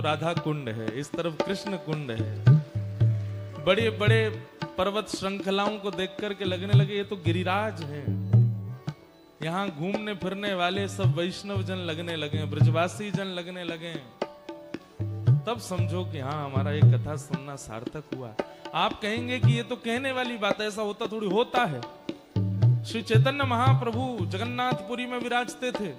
राधा कुंड है, इस तरफ कृष्ण कुंड है। बड़े बड़े पर्वत श्रृंखलाओं को देख करके लगने लगे ये तो गिरिराज है। यहाँ घूमने फिरने वाले सब वैष्णव जन लगने लगे, ब्रजवासी जन लगने लगे। तब समझो कि हाँ, हमारा ये कथा सुनना सार्थक हुआ। आप कहेंगे कि ये तो कहने वाली बात है, ऐसा होता थोड़ी होता है। श्री चैतन्य महाप्रभु जगन्नाथपुरी में विराजते थे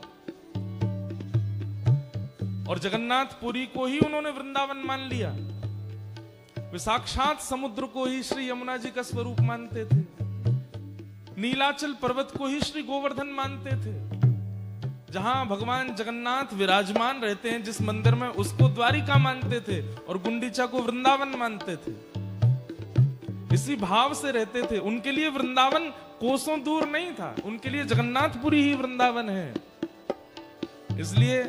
और जगन्नाथपुरी को ही उन्होंने वृंदावन मान लिया। वे साक्षात समुद्र को ही श्री यमुना जी का स्वरूप मानते थे, नीलाचल पर्वत को ही श्री गोवर्धन मानते थे। जहां भगवान जगन्नाथ विराजमान रहते हैं जिस मंदिर में, उसको द्वारिका मानते थे और गुंडीचा को वृंदावन मानते थे। इसी भाव से रहते थे। उनके लिए वृंदावन कोसों दूर नहीं था, उनके लिए जगन्नाथपुरी ही वृंदावन है। इसलिए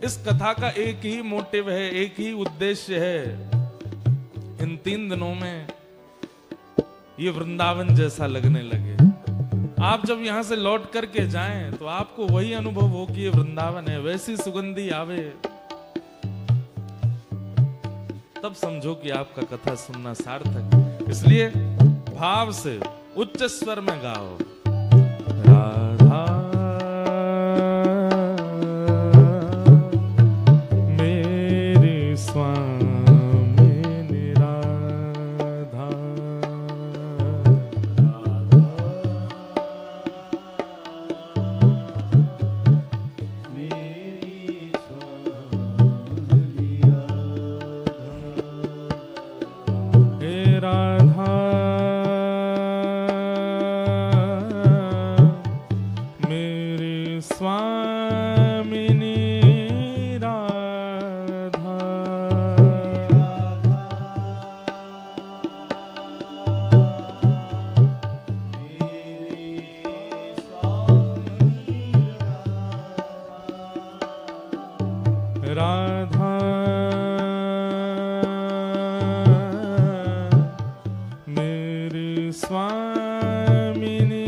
इस कथा का एक ही मोटिव है, एक ही उद्देश्य है। इन 3 दिनों में ये वृंदावन जैसा लगने लगे। आप जब यहां से लौट करके जाएं तो आपको वही अनुभव हो कि ये वृंदावन है, वैसी सुगंधी आवे। तब समझो कि आपका कथा सुनना सार्थक। इसलिए भाव से उच्च स्वर में गाओ, राधा मेरी स्वामिनी राधा, मेरी स्वामिनी राधा, हे राधा स्वामिनी राधा, राधा मेरी स्वामिनी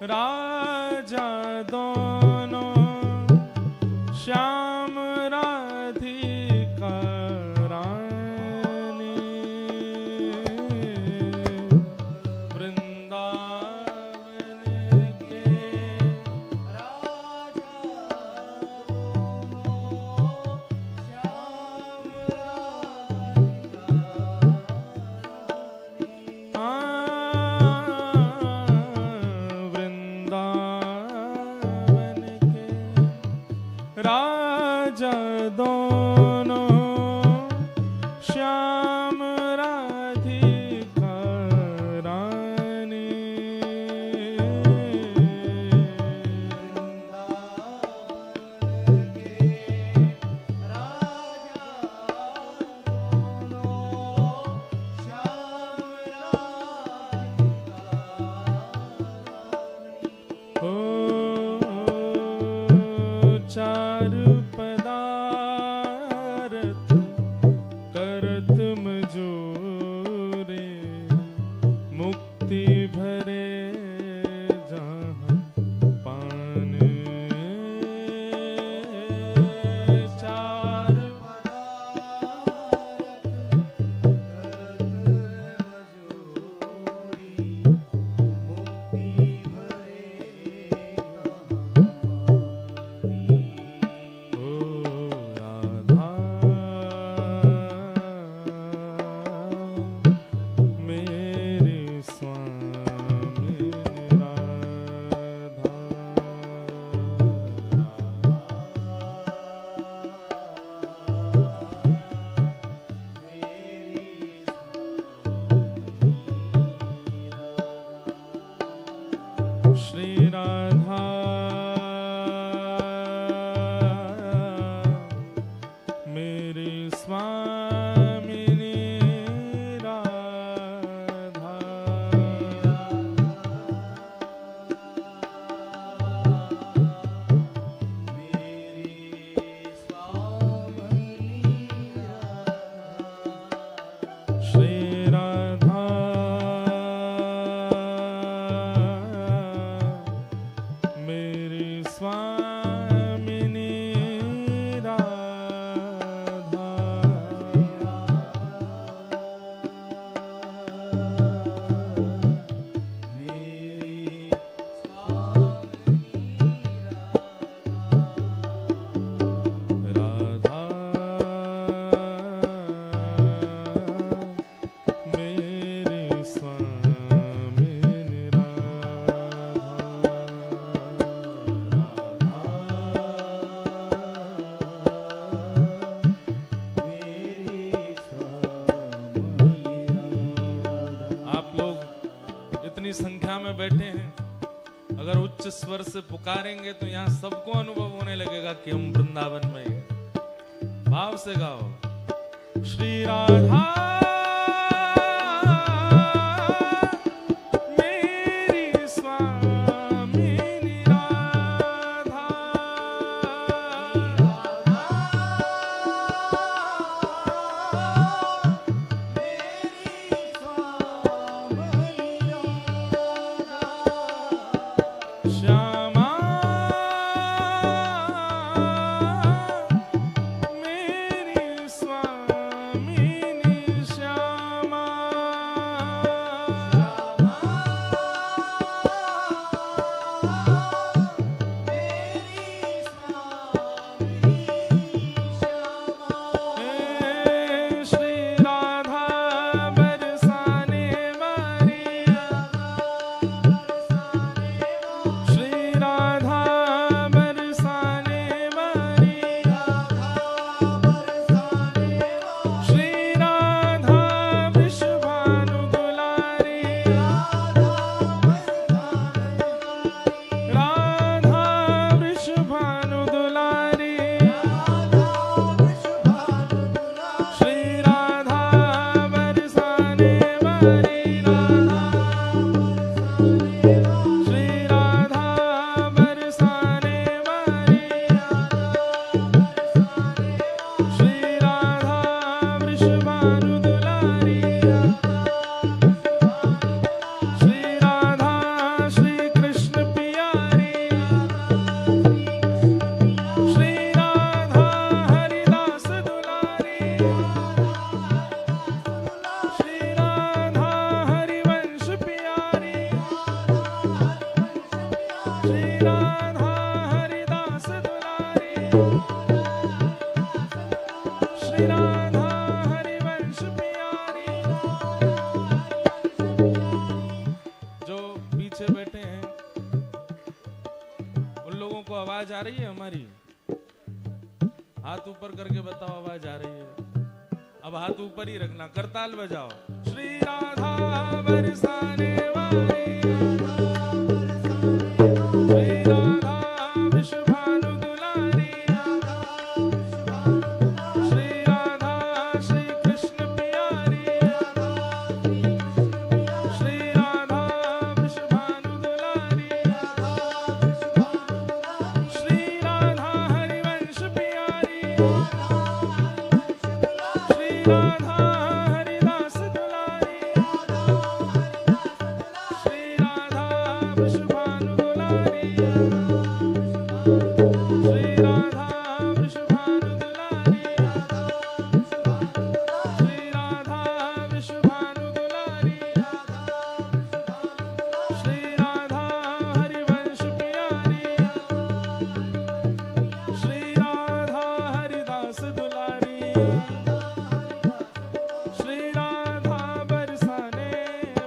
राजा दोनों श्याम राधिका रानी, वृंदावन के राजा दोनों श्याम राजा दोनों श्याम राधिका रानी, वृंदावन के राजा दोनों श्याम राधिका रानी। चार पदा अयोध्या में बैठे हैं, अगर उच्च स्वर से पुकारेंगे तो यहाँ सबको अनुभव होने लगेगा कि हम वृंदावन में हैं। भाव से गाओ, श्री राधा आवाज आ रही है हमारी? हाथ ऊपर करके बताओ आवाज आ रही है? अब हाथ ऊपर ही रखना, करताल बजाओ। श्री राधा बरसाने वाली, श्री राधा विश्व भानु दुलारी, श्री राधा श्री कृष्ण प्यारी, श्री राधा विश्व भानु दुलारी, श्री राधा हरिवंश प्यारी, श्री राधा हरिदास दुलारी, श्री राधा विश्व भानु दुलारी, श्री राधा विश्व भानु दुलारी, श्री राधा विश्व भानु दुलारी, श्री राधा हरिवंश प्यारी, श्री राधा हरिदास दुलारी, श्री राधा बरसाने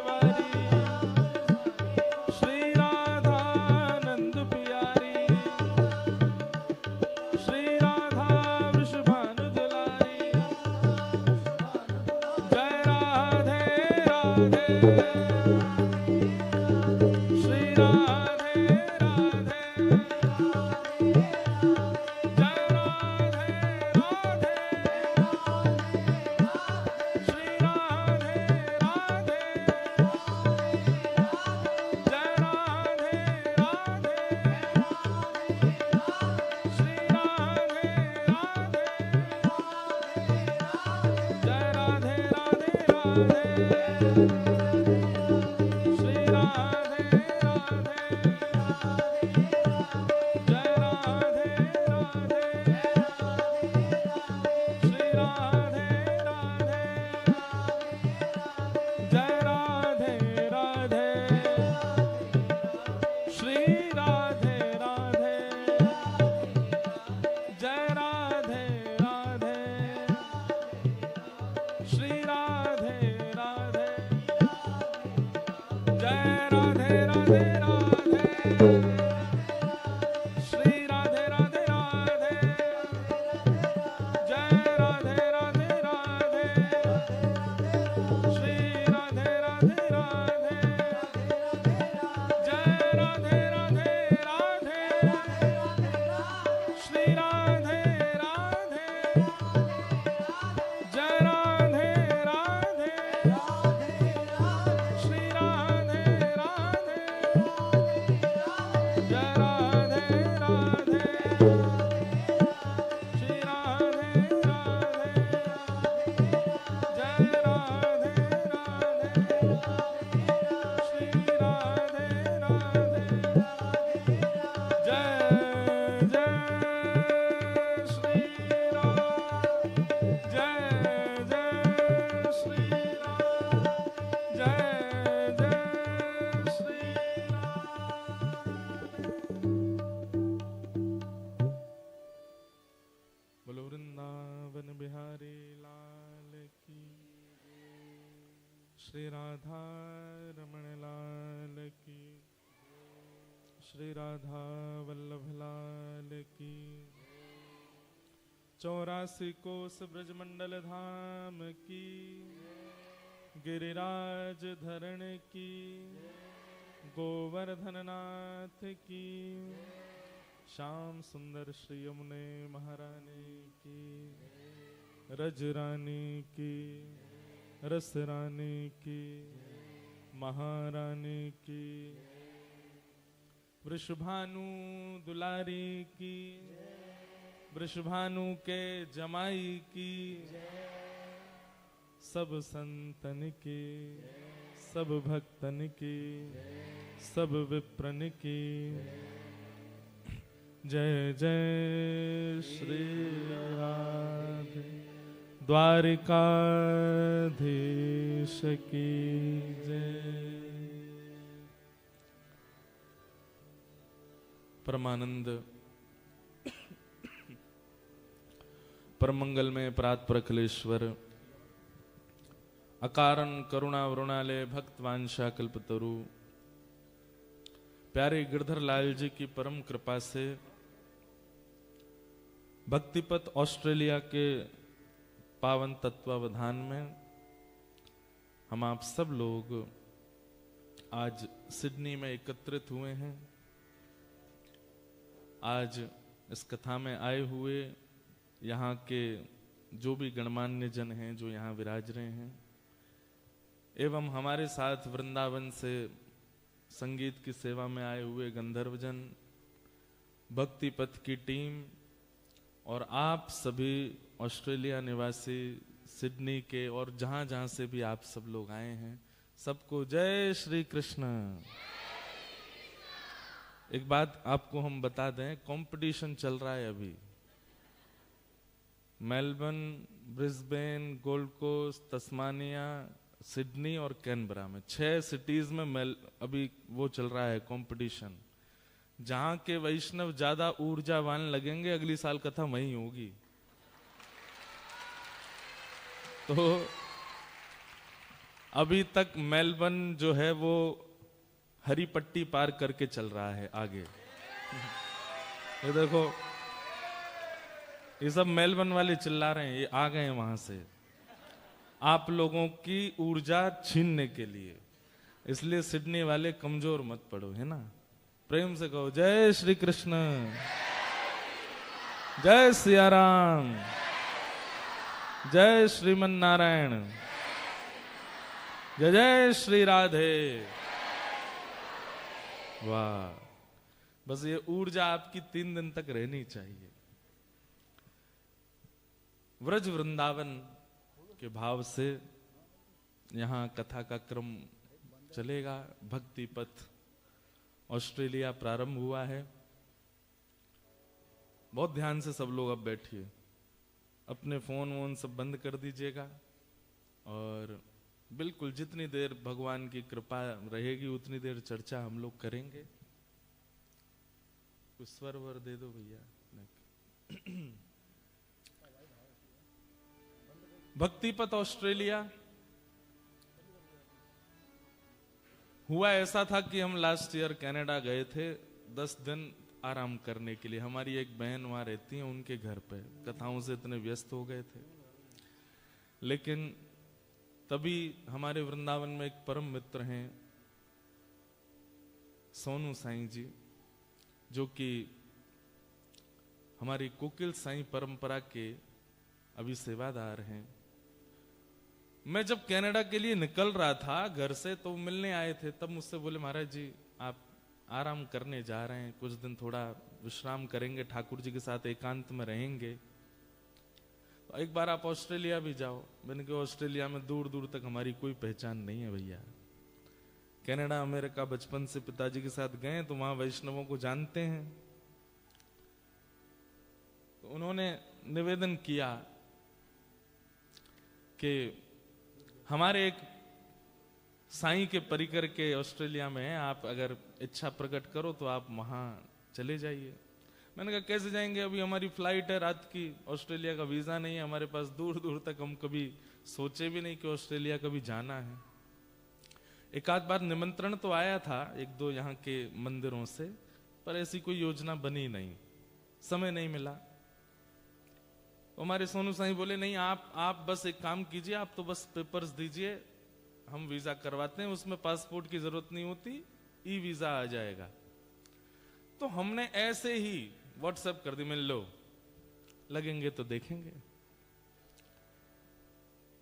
वाली, श्री राधा नंद प्यारी, श्री राधा विश्व भानु दुलारी, जय राधे राधे, श्री राधे राधे, जय राधे राधे, श्री राधे राधे, जय राधे राधे, श्री राधे राधे, जय राधे राधे राधे, श्री राधे राधे, जय राधे राधे, श्री राधे राधे, जय राधे राधे, श्री राधे राधे, जय राधे राधे, श्री राधे राधे, जय राधे राधे राधे, श्री राधे राधे राधे, जय राधे राधे राधे, श्री राधे राधे राधे, बोलो वृंदावन बिहारी लाल की, श्री राधा रमण लाल की, श्री राधा वल्लभ लाल की। 84 कोस ब्रजमंडल धाम की, गिरिराज धरण की, गोवर्धन नाथ की, श्याम सुंदर श्री यमुने महारानी की, रज रानी की, रस रानी की, महारानी की, वृषभानु दुलारी की, वृषभानु के जमाई की, सब संतन की, सब भक्तन की, सब विप्रन की। जय जय श्री राधे द्वारिकाधीश की जय। परमानंद परमंगल में प्रात प्रखलेश्वर, अकारण करुणा वरुणालय भक्त वांछा कल्पतरु, प्यारे गिरधर लाल जी की परम कृपा से भक्तिपथ ऑस्ट्रेलिया के पावन तत्वावधान में हम आप सब लोग आज सिडनी में एकत्रित हुए हैं। आज इस कथा में आए हुए यहाँ के जो भी गणमान्य जन हैं जो यहाँ विराज रहे हैं, एवं हमारे साथ वृंदावन से संगीत की सेवा में आए हुए गंधर्वजन, भक्तिपथ की टीम और आप सभी ऑस्ट्रेलिया निवासी सिडनी के और जहां जहां से भी आप सब लोग आए हैं, सबको जय श्री कृष्ण। एक बात आपको हम बता दें, कंपटीशन चल रहा है अभी Melbourne, Brisbane, Gold Coast, Tasmania, Sydney और कैनबरा में 6 सिटीज में अभी वो चल रहा है कंपटीशन। जहां के वैष्णव ज्यादा ऊर्जावान लगेंगे अगली साल कथा वहीं होगी। तो अभी तक मेलबर्न जो है वो हरी पट्टी पार करके चल रहा है आगे। ये देखो, ये सब मेलबर्न वाले चिल्ला रहे हैं, ये आ गए हैं वहां से आप लोगों की ऊर्जा छीनने के लिए। इसलिए सिडनी वाले कमजोर मत पड़ो, है ना। प्रेम से कहो जय श्री कृष्ण, जय सिया राम, जय श्रीमन नारायण, जय जय श्री राधे। वाह, बस ये ऊर्जा आपकी 3 दिन तक रहनी चाहिए। व्रज वृंदावन के भाव से यहाँ कथा का क्रम चलेगा। भक्ति पथ ऑस्ट्रेलिया प्रारंभ हुआ है। बहुत ध्यान से सब लोग अब बैठिए, अपने फोन वोन सब बंद कर दीजिएगा और बिल्कुल जितनी देर भगवान की कृपा रहेगी उतनी देर चर्चा हम लोग करेंगे। कुछ स्वर वर दे दो भैया। भक्तिपथ ऑस्ट्रेलिया हुआ ऐसा था कि हम लास्ट ईयर कनाडा गए थे 10 दिन आराम करने के लिए। हमारी एक बहन वहां रहती है, उनके घर पे कथाओं से इतने व्यस्त हो गए थे। लेकिन तभी हमारे वृंदावन में एक परम मित्र हैं सोनू साईं जी, जो कि हमारी कोकिल साईं परंपरा के अभी सेवादार हैं। मैं जब कनाडा के लिए निकल रहा था घर से तो मिलने आए थे, तब मुझसे बोले महाराज जी आप आराम करने जा रहे हैं, कुछ दिन थोड़ा विश्राम करेंगे, ठाकुर जी के साथ एकांत में रहेंगे, तो एक बार आप ऑस्ट्रेलिया भी जाओ। मैंने कहा ऑस्ट्रेलिया में दूर दूर तक हमारी कोई पहचान नहीं है भैया। कनाडा अमेरिका बचपन से पिताजी के साथ गए तो वहां वैष्णवों को जानते हैं। तो उन्होंने निवेदन किया कि हमारे एक साईं के परिकर के ऑस्ट्रेलिया में है, आप अगर इच्छा प्रकट करो तो आप वहां चले जाइए। मैंने कहा कैसे जाएंगे, अभी हमारी फ्लाइट है रात की, ऑस्ट्रेलिया का वीजा नहीं है हमारे पास, दूर दूर तक हम कभी सोचे भी नहीं कि ऑस्ट्रेलिया कभी जाना है। एक आध बार निमंत्रण तो आया था एक दो यहाँ के मंदिरों से, पर ऐसी कोई योजना बनी नहीं, समय नहीं मिला। तो हमारे सोनू साईं बोले नहीं, आप बस एक काम कीजिए, आप तो बस पेपर्स दीजिए, हम वीजा करवाते हैं, उसमें पासपोर्ट की जरूरत नहीं होती, ई वीजा आ जाएगा। तो हमने ऐसे ही व्हाट्सएप कर दी, मिल लो, लगेंगे तो देखेंगे।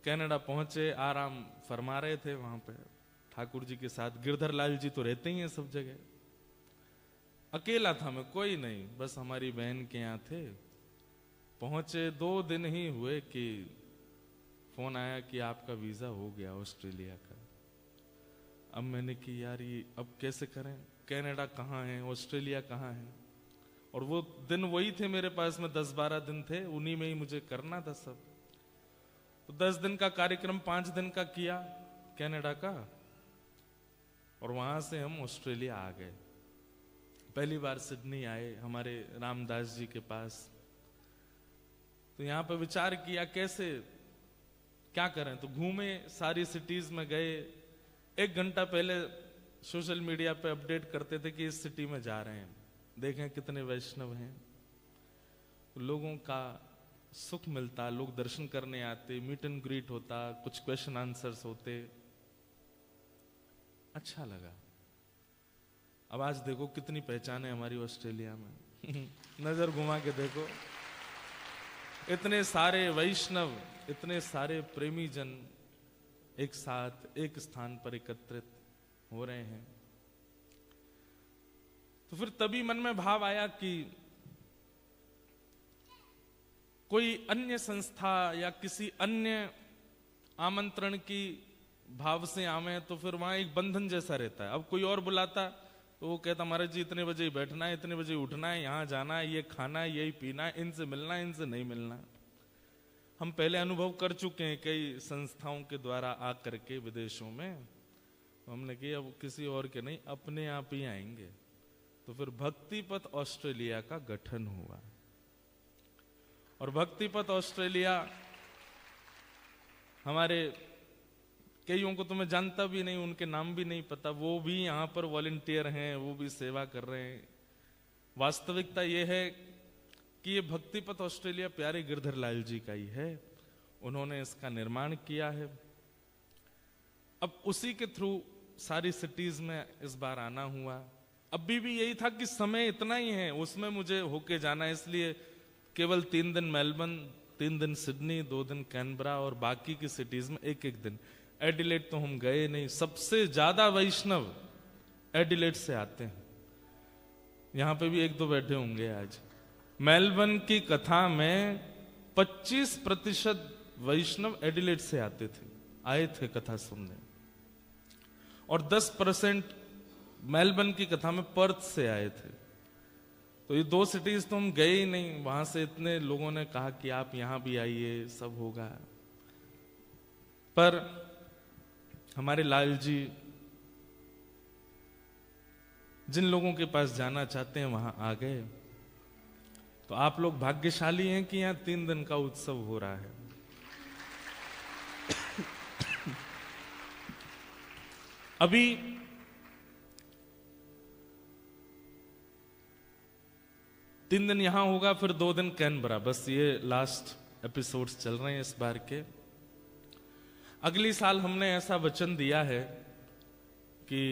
कनाडा पहुंचे, आराम फरमा रहे थे वहां पे ठाकुर जी के साथ। गिरधर लाल जी तो रहते ही हैं सब जगह। अकेला था मैं, कोई नहीं, बस हमारी बहन के यहाँ थे। पहुंचे 2 दिन ही हुए कि फोन आया कि आपका वीजा हो गया ऑस्ट्रेलिया का। अब मैंने कि यार ये अब कैसे करें, कनाडा कहाँ है, ऑस्ट्रेलिया कहाँ है। और वो दिन वही थे मेरे पास में, 10-12 दिन थे, उन्हीं में ही मुझे करना था सब। तो 10 दिन का कार्यक्रम 5 दिन का किया कनाडा का, और वहां से हम ऑस्ट्रेलिया आ गए। पहली बार सिडनी आए हमारे रामदास जी के पास। तो यहाँ पर विचार किया कैसे क्या करें, तो घूमे, सारी सिटीज में गए। 1 घंटा पहले सोशल मीडिया पे अपडेट करते थे कि इस सिटी में जा रहे हैं, देखें कितने वैष्णव हैं। लोगों का सुख मिलता, लोग दर्शन करने आते, मीट एंड ग्रीट होता, कुछ क्वेश्चन आंसर्स होते, अच्छा लगा। अब आज देखो कितनी पहचान है हमारी ऑस्ट्रेलिया में। नजर घुमा के देखो, इतने सारे वैष्णव, इतने सारे प्रेमी जन एक साथ एक स्थान पर एकत्रित हो रहे हैं। तो फिर तभी मन में भाव आया कि कोई अन्य संस्था या किसी अन्य आमंत्रण की भाव से आवे तो फिर वहां एक बंधन जैसा रहता है। अब कोई और बुलाता तो वो कहता महाराज जी इतने बजे ही बैठना है, इतने बजे उठना है, यहाँ जाना है, ये खाना है, यही पीना है, इनसे मिलना है, इनसे नहीं मिलना। हम पहले अनुभव कर चुके हैं कई संस्थाओं के द्वारा आ करके विदेशों में। हमने किया अब किसी और के नहीं, अपने आप ही आएंगे। तो फिर भक्तिपथ ऑस्ट्रेलिया का गठन हुआ। और भक्तिपथ ऑस्ट्रेलिया हमारे कईयों को तो मैं जानता भी नहीं, उनके नाम भी नहीं पता, वो भी यहाँ पर वॉलंटियर हैं, वो भी सेवा कर रहे हैं। वास्तविकता ये है कि ये भक्तिपथ ऑस्ट्रेलिया प्यारे गिरधर लाल जी का ही है, उन्होंने इसका निर्माण किया है। अब उसी के थ्रू सारी सिटीज में इस बार आना हुआ। अभी भी यही था कि समय इतना ही है, उसमें मुझे होके जाना है, इसलिए केवल 3 दिन मेलबर्न, 3 दिन सिडनी, 2 दिन कैनबरा और बाकी की सिटीज में 1-1 दिन। एडिलेड तो हम गए नहीं। सबसे ज्यादा वैष्णव एडिलेड से आते हैं, यहां पे भी 1-2 बैठे होंगे आज। मेलबर्न की कथा में 25% वैष्णव एडिलेड से आते थे, आए थे कथा सुनने, और 10% मेलबर्न की कथा में पर्थ से आए थे। तो ये 2 सिटीज तो हम गए ही नहीं। वहां से इतने लोगों ने कहा कि आप यहां भी आइए, सब होगा। पर हमारे लाल जी जिन लोगों के पास जाना चाहते हैं वहां आ गए। तो आप लोग भाग्यशाली हैं कि यहां 3 दिन का उत्सव हो रहा है। अभी तीन दिन यहां होगा, फिर 2 दिन कैनबरा, बस ये लास्ट एपिसोड्स चल रहे हैं इस बार के। अगली साल हमने ऐसा वचन दिया है कि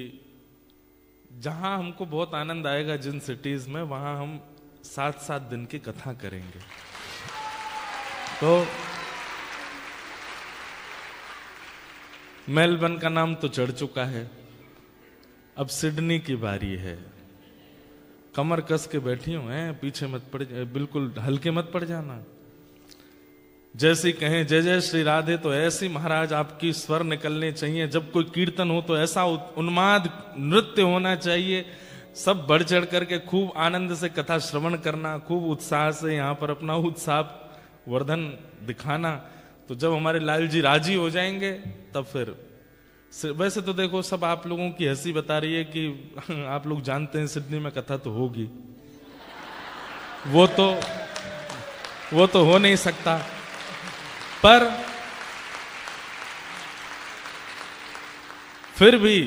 जहां हमको बहुत आनंद आएगा, जिन सिटीज में, वहां हम 7-7 दिन की कथा करेंगे। तो मेलबर्न का नाम तो चढ़ चुका है, अब सिडनी की बारी है। कमर कस के बैठी हूं, पीछे मत पड़, बिल्कुल हल्के मत पड़ जाना। जैसे कहें जय जय श्री राधे, तो ऐसी महाराज आपकी स्वर निकलने चाहिए। जब कोई कीर्तन हो तो ऐसा उन्माद नृत्य होना चाहिए। सब बढ़ चढ़ करके खूब आनंद से कथा श्रवण करना, खूब उत्साह से यहाँ पर अपना उत्साह वर्धन दिखाना। तो जब हमारे लाल जी राजी हो जाएंगे तब फिर, वैसे तो देखो सब आप लोगों की हंसी बता रही है कि आप लोग जानते हैं सिडनी में कथा तो होगी। वो तो हो नहीं सकता। पर फिर भी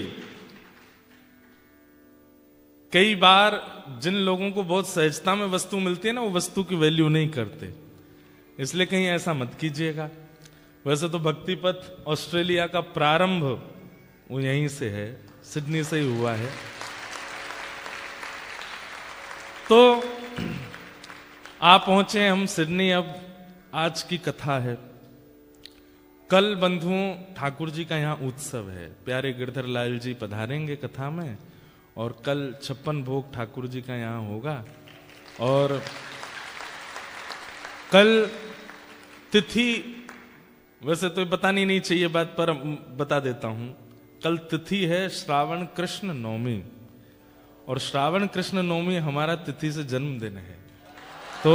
कई बार जिन लोगों को बहुत सहजता में वस्तु मिलती है ना, वो वस्तु की वैल्यू नहीं करते, इसलिए कहीं ऐसा मत कीजिएगा। वैसे तो भक्ति पथ ऑस्ट्रेलिया का प्रारंभ वो यहीं से है, सिडनी से ही हुआ है। तो आप पहुंचे हम सिडनी। अब आज की कथा है। कल बंधुओं ठाकुर जी का यहाँ उत्सव है। प्यारे गिरधर लाल जी पधारेंगे कथा में, और कल 56 भोग ठाकुर जी का यहाँ होगा। और कल तिथि, वैसे तो बतानी नहीं चाहिए बात, पर बता देता हूं। कल तिथि है श्रावण कृष्ण नवमी, और श्रावण कृष्ण नवमी हमारा तिथि से जन्मदिन है। तो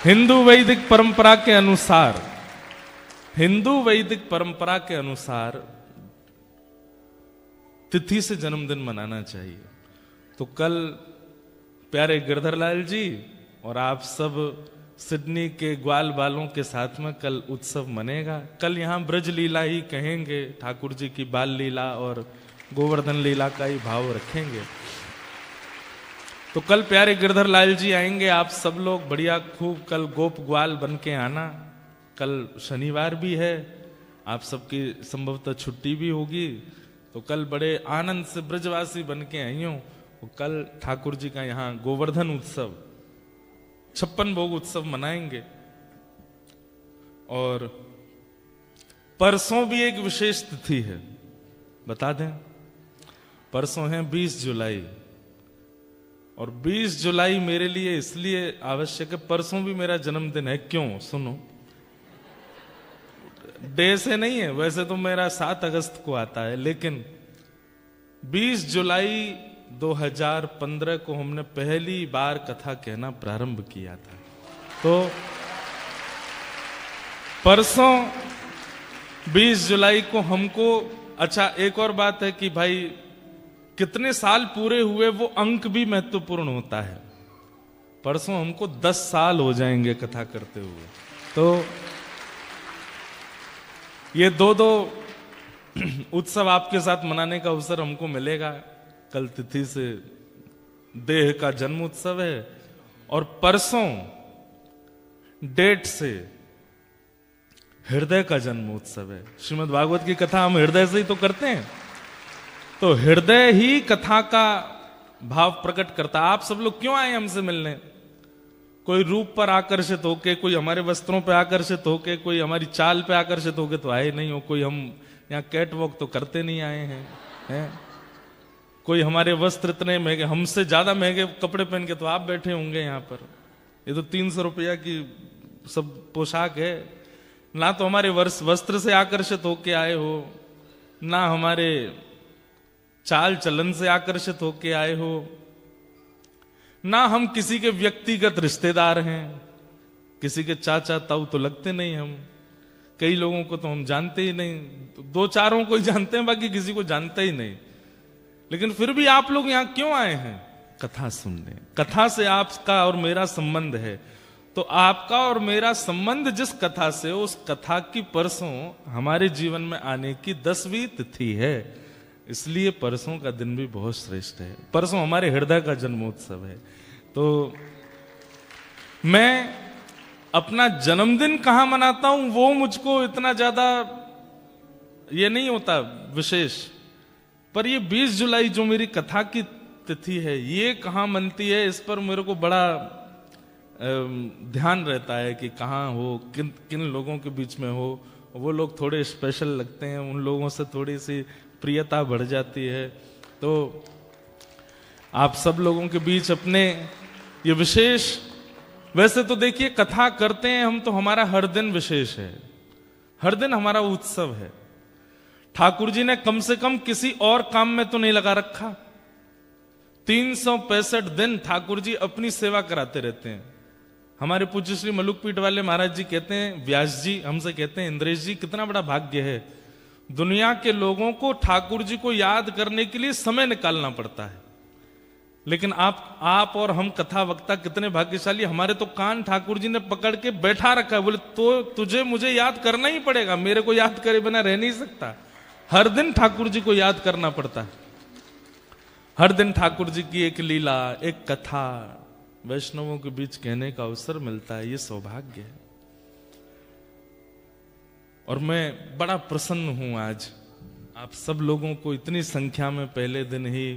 हिंदू वैदिक परंपरा के अनुसार तिथि से जन्मदिन मनाना चाहिए। तो कल प्यारे गिरधरलाल जी और आप सब सिडनी के ग्वाल बालों के साथ में कल उत्सव मनेगा। कल यहाँ ब्रज लीला ही कहेंगे, ठाकुर जी की बाल लीला और गोवर्धन लीला का ही भाव रखेंगे। तो कल प्यारे गिरधर लाल जी आएंगे। आप सब लोग बढ़िया खूब कल गोप ग्वाल बन के आना। कल शनिवार भी है, आप सबकी संभवतः छुट्टी भी होगी। तो कल बड़े आनंद से ब्रजवासी बन के आई हो। कल ठाकुर जी का यहाँ गोवर्धन उत्सव, 56 भोग उत्सव मनाएंगे। और परसों भी एक विशेष तिथि है, बता दें। परसों है 20 जुलाई, और 20 जुलाई मेरे लिए इसलिए आवश्यक है, परसों भी मेरा जन्मदिन है। क्यों? सुनो, डे से नहीं है, वैसे तो मेरा 7 अगस्त को आता है, लेकिन 20 जुलाई 2015 को हमने पहली बार कथा कहना प्रारंभ किया था। तो परसों 20 जुलाई को हमको, अच्छा एक और बात है कि भाई कितने साल पूरे हुए वो अंक भी महत्वपूर्ण होता है। परसों हमको 10 साल हो जाएंगे कथा करते हुए। तो ये दो उत्सव आपके साथ मनाने का अवसर हमको मिलेगा। कल तिथि से देह का जन्म उत्सव है, और परसों डेट से हृदय का जन्म उत्सव है। श्रीमद् भागवत की कथा हम हृदय से ही तो करते हैं, तो हृदय ही कथा का भाव प्रकट करता। आप सब लोग क्यों आए हमसे मिलने? कोई रूप पर आकर्षित होके, कोई हमारे वस्त्रों पर आकर्षित होके, कोई हमारी चाल पे आकर्षित होके तो आए नहीं हो। कोई हम यहाँ कैट वॉक तो करते नहीं आए हैं। कोई हमारे वस्त्र इतने महंगे, हमसे ज्यादा महंगे कपड़े पहन के तो आप बैठे होंगे यहाँ पर। ये तो 300 रुपया की सब पोशाक है। ना तो हमारे वस्त्र से आकर्षित होके आए हो, ना हमारे चाल चलन से आकर्षित होके आए हो, ना हम किसी के व्यक्तिगत रिश्तेदार हैं। किसी के चाचा ताऊ तो लगते नहीं हम। कई लोगों को तो हम जानते ही नहीं, 2-4 को ही जानते हैं, बाकी किसी को जानते ही नहीं। लेकिन फिर भी आप लोग यहां क्यों आए हैं? कथा सुनने। कथा से आपका और मेरा संबंध है। तो आपका और मेरा संबंध जिस कथा से, उस कथा की परसों हमारे जीवन में आने की 10वीं तिथि है। इसलिए परसों का दिन भी बहुत श्रेष्ठ है। परसों हमारे हृदय का जन्मोत्सव है। तो मैं अपना जन्मदिन कहां मनाता हूं वो मुझको इतना ज्यादा ये नहीं होता विशेष, पर ये 20 जुलाई जो मेरी कथा की तिथि है, ये कहां मनती है, इस पर मेरे को बड़ा ध्यान रहता है कि कहां हो, किन लोगों के बीच में हो। वो लोग थोड़े स्पेशल लगते हैं, उन लोगों से थोड़ी सी प्रियता बढ़ जाती है। तो आप सब लोगों के बीच अपने ये विशेष, वैसे तो देखिए कथा करते हैं हम तो हमारा हर दिन विशेष है, हर दिन हमारा उत्सव है। ठाकुर जी ने कम से कम किसी और काम में तो नहीं लगा रखा। 365 दिन ठाकुर जी अपनी सेवा कराते रहते हैं। हमारे पूज्य श्री मलुकपीठ वाले महाराज जी कहते हैं, व्यास जी हमसे कहते हैं, इंद्रेश जी कितना बड़ा भाग्य है, दुनिया के लोगों को ठाकुर जी को याद करने के लिए समय निकालना पड़ता है। लेकिन आप और हम कथा वक्ता कितने भाग्यशाली, हमारे तो कान ठाकुर जी ने पकड़ के बैठा रखा है। बोले तो तुझे मुझे याद करना ही पड़ेगा, मेरे को याद करे बिना रह नहीं सकता। हर दिन ठाकुर जी को याद करना पड़ता है। हर दिन ठाकुर जी की एक लीला, एक कथा वैष्णवों के बीच कहने का अवसर मिलता है, ये सौभाग्य है। और मैं बड़ा प्रसन्न हूं आज आप सब लोगों को इतनी संख्या में पहले दिन ही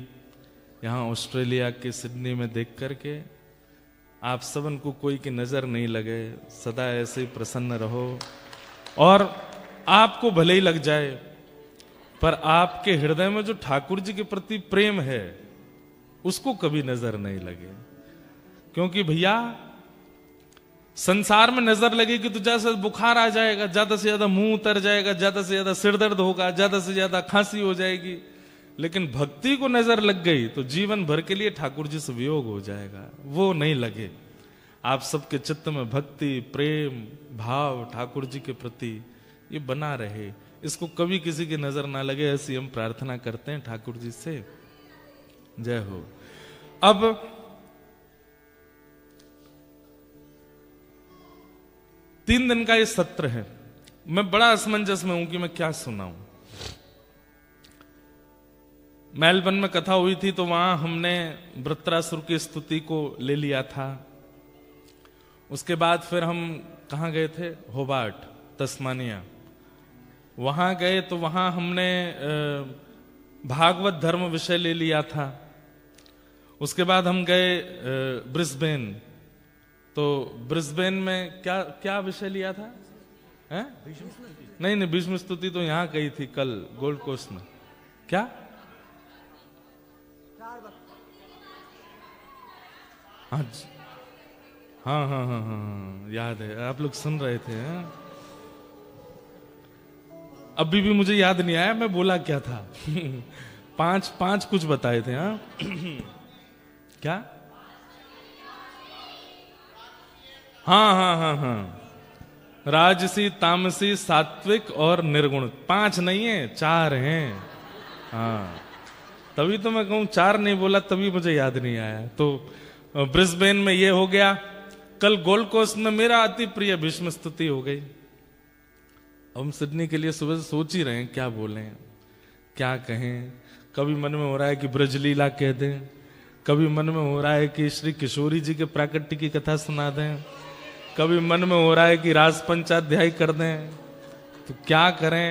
यहां ऑस्ट्रेलिया के सिडनी में देख करके। आप सबन को कोई की नजर नहीं लगे, सदा ऐसे ही प्रसन्न रहो। और आपको भले ही लग जाए, पर आपके हृदय में जो ठाकुर जी के प्रति प्रेम है उसको कभी नजर नहीं लगे। क्योंकि भैया संसार में नजर लगेगी तो ज्यादा से बुखार आ जाएगा, ज्यादा से ज्यादा मुंह उतर जाएगा, ज्यादा से ज्यादा सिर दर्द होगा, ज्यादा से ज्यादा खांसी हो जाएगी। लेकिन भक्ति को नजर लग गई तो जीवन भर के लिए ठाकुर जी से वियोग हो जाएगा, वो नहीं लगे। आप सबके चित्त में भक्ति, प्रेम, भाव ठाकुर जी के प्रति ये बना रहे, इसको कभी किसी की नजर ना लगे, ऐसी हम प्रार्थना करते हैं ठाकुर जी से। जय हो। अब 3 दिन का ये सत्र है। मैं बड़ा असमंजस में हूं कि मैं क्या सुनाऊं। मेलबर्न में कथा हुई थी तो वहां हमने वृत्रासुर की स्तुति को ले लिया था। उसके बाद फिर हम कहां गए थे, होबार्ट, तस्मानिया। वहां गए तो वहां हमने भागवत धर्म विषय ले लिया था। उसके बाद हम गए ब्रिस्बेन, तो ब्रिस्बेन में क्या क्या विषय लिया था? नहीं, भीष्म स्तुति तो यहां गई थी कल गोल्ड कोस्ट में। क्या? हाँ, याद है, आप लोग सुन रहे थे। अभी भी मुझे याद नहीं आया मैं बोला क्या था। पांच कुछ बताए थे। हाँ क्या? हाँ, राजसी, तामसी, सात्विक और निर्गुण। 5 नहीं है, 4 हैं। हाँ, तभी तो मैं कहूं 4 नहीं बोला, तभी मुझे याद नहीं आया। तो ब्रिस्बेन में ये हो गया। कल गोल्ड कोस्ट में मेरा अति प्रिय भीष्म स्तुति हो गई। हम सिडनी के लिए सुबह से सोच ही रहे हैं क्या बोलें, क्या कहें। कभी मन में हो रहा है कि ब्रजलीला कह दें, कभी मन में हो रहा है कि श्री किशोरी जी के प्राकट्य की कथा सुना दें, कभी मन में हो रहा है कि रास पंचाध्याय कर दें। तो क्या करें,